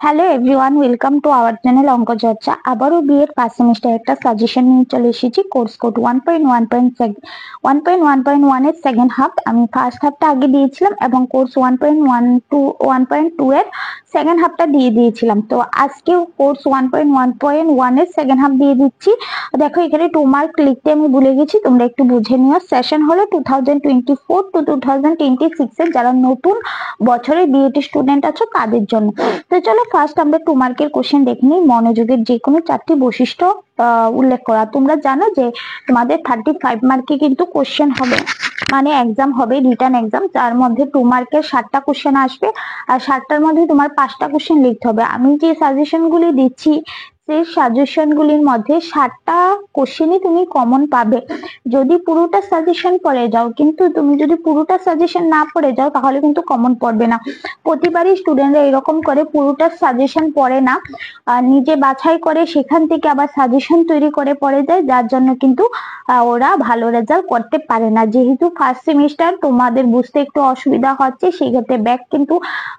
Hello everyone, welcome to our channel অঙ্ক চর্চা। আবারও বিএড ফার্স্ট সেমিস্টার একটা সাজেশন নিয়ে চলে এসেছি। কোর্স কোড 1.1.1 এর সেকেন্ড হাফ। আমি ফার্স্ট হাফটা আগে দিয়েছিলাম এবং কোর্স 1.2 এর সেকেন্ড হাফটা দিয়ে দিয়েছিলাম। তো আজকে কোর্স 1.1.1 এর সেকেন্ড হাফ দিয়ে দিচ্ছি। দেখো এখানে 2 মার্ক লিখতে আমি ভুলে গেছি, তোমরা একটু বুঝে নিও। সেশন হলো 2024 টু 2026 এর যারা নতুন বছরে বিএড স্টুডেন্ট আছো তাদের জন্য। তো চলো ফার্স্ট আমরা 2 মার্কের কোশ্চেন দেখে নিই। মনোযোগের যে কোনো 4টি বৈশিষ্ট্য উল্লেখ করা। তোমরা জানো যে তোমাদের 35 মার্কে কিন্তু কোশ্চেন হবে, মানে এক্সাম হবে, রিটার্ন এক্সাম, যার মধ্যে 2 মার্কের 7টা কোশ্চেন আসবে আর 7টার মধ্যে তোমার 5টা কোশ্চেন লিখতে হবে। আমি যে সাজেশন গুলি দিচ্ছি সেই সাজেশন গুলির মধ্যে 7টা কোশ্চেনই তুমি কমন পাবে যদি পুরোটা সাজেশন পড়ে যাও। কিন্তু তুমি যদি পুরোটা সাজেশন না পড়ে যাও তাহলে কিন্তু কমন পড়বে না। প্রতিবারই স্টুডেন্টরা এরকম করে, পুরোটা সাজেশন পড়ে না, নিজে বাছাই করে সেখান থেকে আবার সাজেশন তৈরি করে পড়ে যায়, যার জন্য কিন্তু ওরা ভালো রেজাল্ট করতে পারে না। যেহেতু ফার্স্ট সেমিস্টার তোমাদের বুঝতে একটু অসুবিধা হচ্ছে, সেক্ষেত্রে ব্যাক কিন্তু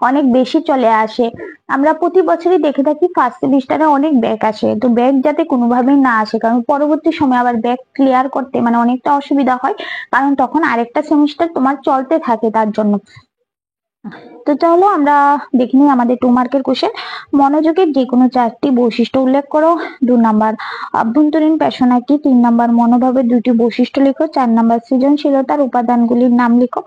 অনেক বেশি চলে আসে। আমরা প্রতি বছরই দেখে থাকি ফার্স্ট সেমিস্টারে অনেক ব্যাক আসে। তো ব্যাক যাতে কোনোভাবেই না আসে, কারণ পরবর্তী সময় আবার ব্যাক ক্লিয়ার করতে মানে অনেকটা অসুবিধা হয়, কারণ তখন আরেকটা সেমিস্টার তোমার চলতে থাকে তার জন্য। তো চলো আমরা দেখে নিই আমাদের 2 মার্কের কোশ্চেন। মনোযোগের যে কোনো 4টি বৈশিষ্ট্য উল্লেখ করো। 2 নাম্বার আভ্যন্তরীণ পেশনা কি। 3 নাম্বার মনোভাবের 2টি বৈশিষ্ট্য লিখো। 4 নাম্বার সৃজনশীলতার উপাদানগুলির নাম লিখো।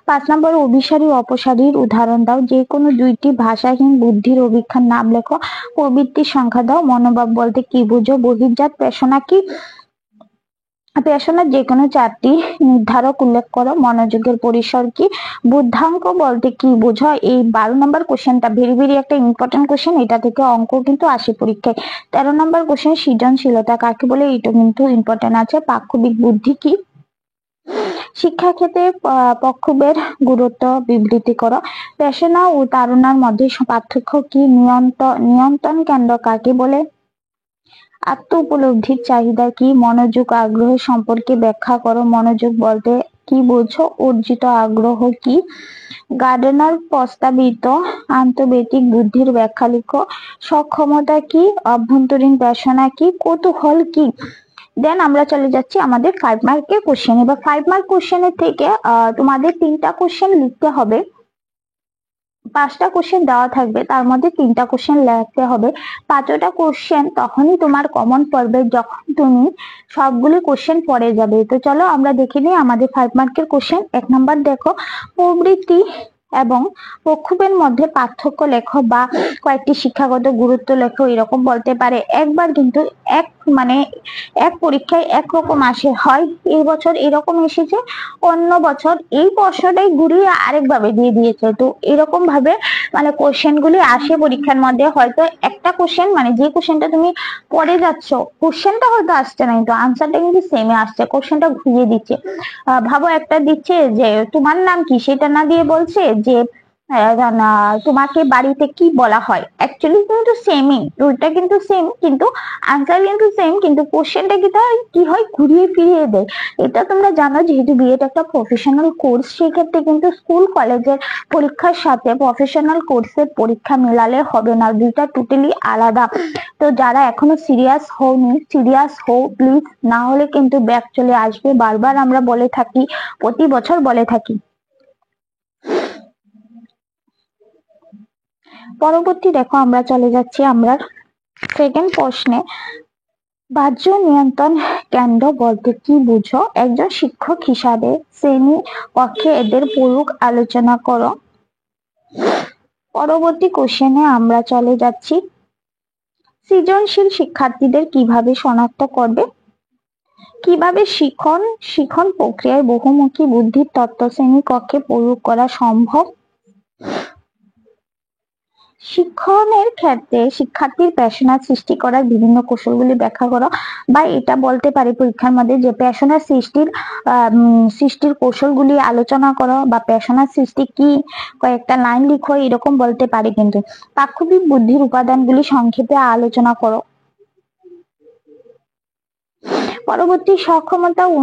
5 নাম্বার অভিসারী অপসারীর উদাহরণ দাও। যে কোনো 2টি ভাষাহীন বুদ্ধির অভিক্ষার নাম লেখো। প্রবৃত্তির সংখ্যা দাও। মনোভাব বলতে কি বুঝো। বহির্জাত পেশনা কি। পেশনার যে কোনো 4টি নির্ধারক উল্লেখ করো। মনোযোগের পরিসর কি। বুদ্ধাঙ্ক বলতে কি বোঝো। এই 12 নম্বর কোশ্চেনটা ভেরি একটা ইম্পর্টেন্ট কোশ্চেন, এটা থেকে অঙ্ক কিন্তু আসে পরীক্ষায়। 13 নম্বর কোশ্চেন সৃজনশীলতা কাকে বলে, এটা কিন্তু ইম্পর্টেন্ট আছে। পাক্ষবিক বুদ্ধি কি। শিক্ষাক্ষেত্রে পক্ষবের গুরুত্ব বিবৃতি করো। পেশনা ও তাড়নার মধ্যে পার্থক্য কি। নিয়ন্ত্রণ কেন্দ্র কাকে বলে। আত্ম উপলব্ধির চাহিদা কি। মনোযোগ আগ্রহ সম্পর্কে ব্যাখ্যা করো। মনোযোগ বলতে কি বোঝো। অর্জিত আগ্রহ কি। গার্ডেনার প্রস্তাবিত আন্তর্ব্যক্তিক বুদ্ধির ব্যাখ্যা লিখো। সক্ষমতা কি। অভ্যন্তরীণ পেশনা কি। কৌতূহল কি। দেন আমরা চলে যাচ্ছি আমাদের 5 মার্কের কোশ্চেন। এবার 5 মার্ক কোশ্চেনের থেকে তোমাদের 3টা কোশ্চেন লিখতে হবে। 5টা কোশ্চেন দেওয়া থাকবে, তার মধ্যে 3টা কোশ্চেন লিখতে হবে। 5টা কোশ্চেন তখনই তোমার কমন পড়বে যখন তুমি সবগুলি কোশ্চেন পড়ে যাবে। তো চলো আমরা দেখে নিই আমাদের 5 মার্কের কোশ্চেন। 1 নাম্বার দেখো, প্রবৃত্তি এবং পক্ষবের মধ্যে পার্থক্য লেখো বা কয়েকটি শিক্ষাগত গুরুত্ব লেখো, এরকম বলতে পারে। একবার কিন্তু এক পরীক্ষায় একরকম আসে, হয় এই বছর এরকম এসেছে, অন্য বছর এই প্রশ্নটাই ঘুরিয়ে আরেকভাবে দিয়ে দিয়েছে। তো এরকম ভাবে কোশ্চেন গুলি আসে পরীক্ষার মধ্যে। হয়তো একটা কোশ্চেন যে কোশ্চেনটা তুমি পড়ে যাচ্ছ, কোশ্চেনটা হয়তো আসছে না কিন্তু আনসারটা কিন্তু সেমে আসছে, কোশ্চেনটা ঘুরিয়ে দিচ্ছে। ভাবো একটা দিচ্ছে যে তোমার নাম কি, সেটা না দিয়ে বলছে যে তোমাকে বাড়িতে কি বলা হয়। অ্যাকচুয়ালি কিন্তু সেমই, রুলটা কিন্তু সেম, কিন্তু আনসার কিন্তু সেম, কিন্তু কোশ্চেনটা কি হয় ঘুরিয়ে ফিরিয়ে দেয়। এটা তোমরা জানো, যেহেতু বিএড একটা প্রফেশনাল কোর্স, সেক্ষেত্রে কিন্তু স্কুল কলেজের পরীক্ষার সাথে প্রফেশনাল কোর্সের পরীক্ষা মেলালে হবে না, দুইটা টোটালি আলাদা। তো যারা এখনো সিরিয়াস হওনি, সিরিয়াস হও প্লিজ, না হলে কিন্তু ব্যাক চলে আসবে। বারবার আমরা বলে থাকি, প্রতি বছর বলে থাকি। পরবর্তী দেখো আমরা চলে যাচ্ছি আমরা সেকেন্ড প্রশ্নে। বাহ্য নিয়ন্ত্রণ কেন্দ্র বলতে কি বুঝো। একজন শিক্ষক হিসাবে শ্রেণী কক্ষে এদের প্রয়োগ আলোচনা করো। পরবর্তী কোশ্চেনে আমরা চলে যাচ্ছি, সৃজনশীল শিক্ষার্থীদের কিভাবে শনাক্ত করবে। কিভাবে শিখন প্রক্রিয়ায় বহুমুখী বুদ্ধির তত্ত্ব শ্রেণী কক্ষে প্রয়োগ করা সম্ভব। শিক্ষণের ক্ষেত্রে শিক্ষার্থীর পেশনা সৃষ্টি করার বিভিন্ন কৌশলগুলি ব্যাখ্যা করো। বা এটা বলতে পারি পরীক্ষার মধ্যে যে পেশনা সৃষ্টির কৌশলগুলি আলোচনা করো, বা পেশনা সৃষ্টি কি, কয়েকটা লাইন লিখো, এরকম বলতে পারি। কিন্তু পাক্ষবিক বুদ্ধির উপাদানগুলি সংক্ষেপে আলোচনা করো। পরবর্তী সক্ষমতা ও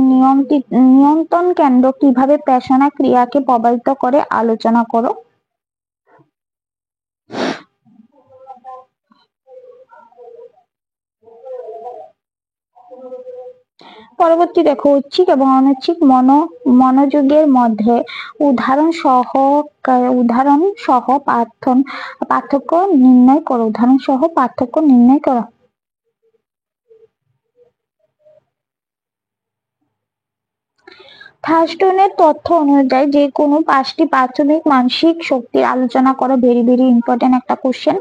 নিয়ন্ত্রণ কেন্দ্র কিভাবে পেশনা ক্রিয়াকে প্রভাবিত করে আলোচনা করো। পরবর্তী দেখো ঐচ্ছিক এবং অনৈচ্ছিক মনোযোগের মধ্যে উদাহরণ সহ পার্থক্য নির্ণয় করো। উদাহরণ সহ পার্থক্য নির্ণয় করো। থার্স্টনের তথ্য অনুযায়ী যে কোনো 5টি প্রাথমিক মানসিক শক্তির আলোচনা করো। ভেরি ভেরি ইম্পর্টেন্ট একটা কোশ্চেন।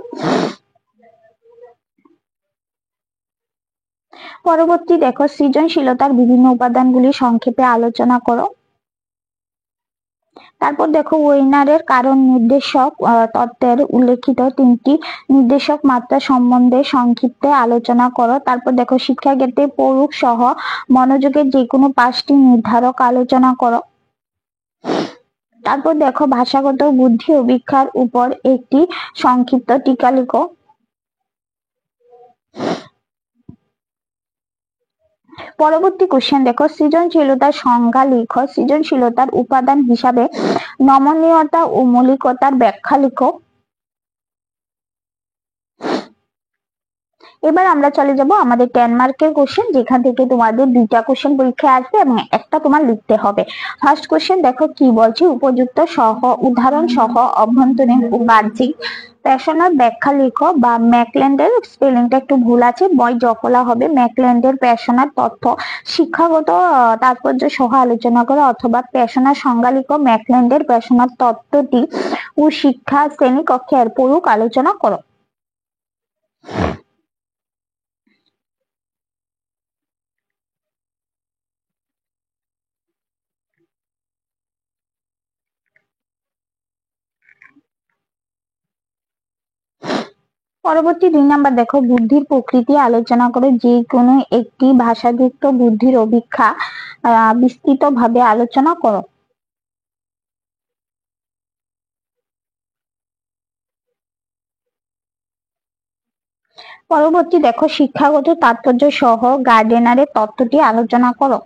পরবর্তী দেখো সৃজনশীলতার বিভিন্ন উপাদানগুলি সংক্ষেপে আলোচনা করো। তারপর দেখো ওয়েনারের কারণ নির্দেশক তত্ত্বের উল্লেখিত 3টি নির্দেশক মাত্রা সম্বন্ধে সংক্ষিপ্ত আলোচনা করো। তারপর দেখো শিক্ষাক্ষেত্রে পড়ুক সহ মনোযোগের যে কোনো 5টি নির্ধারক আলোচনা করো। তারপর দেখো ভাষাগত বুদ্ধি অভিক্ষার উপর একটি সংক্ষিপ্ত টিকা লিখো। পরবর্তী কোশ্চেন দেখো সৃজনশীলতার সংজ্ঞা লিখো। সৃজনশীলতার উপাদান হিসাবে নমনীয়তা ও মৌলিকতার ব্যাখ্যা লিখো। এবার আমরা চলে যাব আমাদের 10 মার্কের কোশ্চেন, যেখান থেকে তোমাদের 2টা কোশ্চেন পরীক্ষায় আসবে এবং একটা তোমার লিখতে হবে। ফার্স্ট কোশ্চেন দেখো কি বলছে, উপযুক্ত সহ উদাহরণ সহ অভ্যন্তরীণ ও বাহ্যিক প্যাশনার ব্যাখ্যা লিখো। বা ম্যাকল্যান্ডের স্পেলিংটা একটু ভুল আছে, বই জফলা হবে। ম্যাকল্যান্ডের প্যাশনার তথ্য শিক্ষাগত তাৎপর্য সহ আলোচনা করো, অথবা প্যাশনার সংজ্ঞা লিখো। ম্যাকল্যান্ডের প্যাশনার তত্ত্বটি ও শিক্ষা শ্রেণীকক্ষের পড়ুক আলোচনা করো। পরবর্তী 2 নাম্বার দেখো বুদ্ধির প্রকৃতি আলোচনা করে। যে কোনো একটি ভাষাযুক্ত বুদ্ধির অভিক্ষা বিস্তৃতভাবে আলোচনা করো। পরবর্তী দেখো শিক্ষাগত তাৎপর্য সহ গার্ডেনারের তত্ত্বটি আলোচনা করো।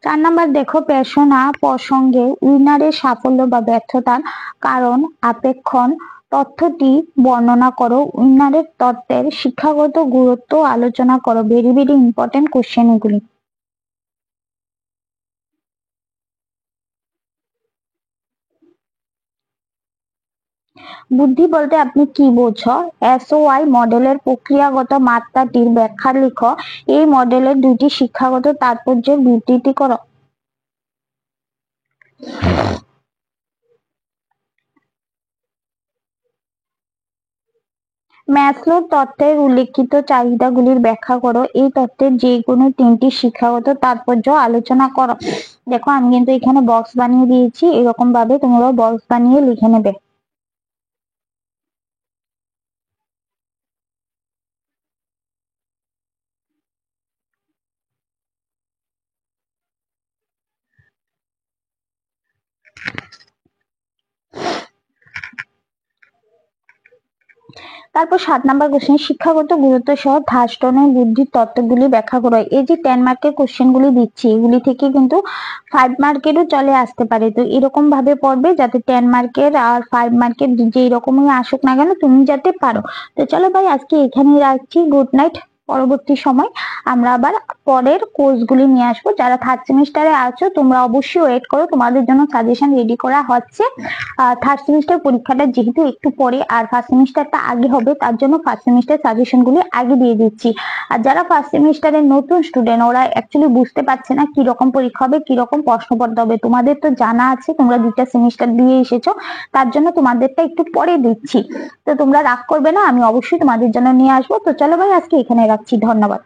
4 নাম্বার দেখো প্যাশনা প্রসঙ্গে উইনারের সাফল্য বা ব্যর্থতার কারণ আপেক্ষণ তথ্যটি বর্ণনা করো। উইনারের তত্ত্বের শিক্ষাগত গুরুত্ব আলোচনা করো। ভেরি ভেরি ইম্পর্টেন্ট কোশ্চেন এগুলি। বুদ্ধি বলতে আপনি কি বোঝো? SOI মডেলের প্রক্রিয়াগত মাত্রাটির ব্যাখ্যা লিখো। এই মডেলের 2টি শিক্ষাগত তাৎপর্যের বিবৃতি করো। ম্যাসলোর তত্ত্বের উল্লেখিত চাহিদাগুলির ব্যাখ্যা করো। এই তত্ত্বের যে কোনো 3টি শিক্ষাগত তাৎপর্য আলোচনা করো। দেখো আমি কিন্তু এখানে বক্স বানিয়ে দিয়েছি, এরকম ভাবে তোমরা বক্স বানিয়ে লিখে নেবে। তারপর 7 নাম্বার কোশ্চেন শিক্ষাগত গুরুত্ব সহ থার্স্টনের বুদ্ধির তত্ত্বগুলি ব্যাখ্যা করো। এই যে 10 মার্কের কোশ্চেন গুলি দিচ্ছি, এগুলি থেকে কিন্তু 5 মার্কেরও চলে আসতে পারে। তো এরকম ভাবে পড়বে যাতে 10 মার্কের আর 5 মার্কের যে রকমই আসুক না কেন তুমি যাতে পারো। তো চলো ভাই আজকে এখানেই রাখছি। Good night. পরবর্তী সময় আমরা আবার পরের কোর্সগুলি নিয়ে আসবো। যারা 3rd সেমিস্টারে আছো তোমরা অবশ্যই ওয়েট করো, তোমাদের জন্য সাজেশন রেডি করা হচ্ছে। 3rd সেমিস্টার পরীক্ষাটা যেহেতু একটু পরে আর 1st সেমিস্টারটা আগে হবে, তার জন্য 1st সেমিস্টার সাজেশন গুলি আগে দিয়ে দিচ্ছি। আর যারা 1st সেমিস্টারের নতুন স্টুডেন্ট, ওরা অ্যাকচুয়ালি বুঝতে পারছে না কি রকম পরীক্ষা হবে, কি রকম প্রশ্নপত্র হবে। তোমাদের তো জানা আছে, তোমরা 2টা সেমিস্টার দিয়ে এসেছো, তার জন্য তোমাদেরটা একটু পরে দিচ্ছি। তো তোমরা রাগ করবে না, আমি অবশ্যই তোমাদের জন্য নিয়ে আসবো। তো চলো ভাই আজকে এখানে রাখছি। ধন্যবাদ।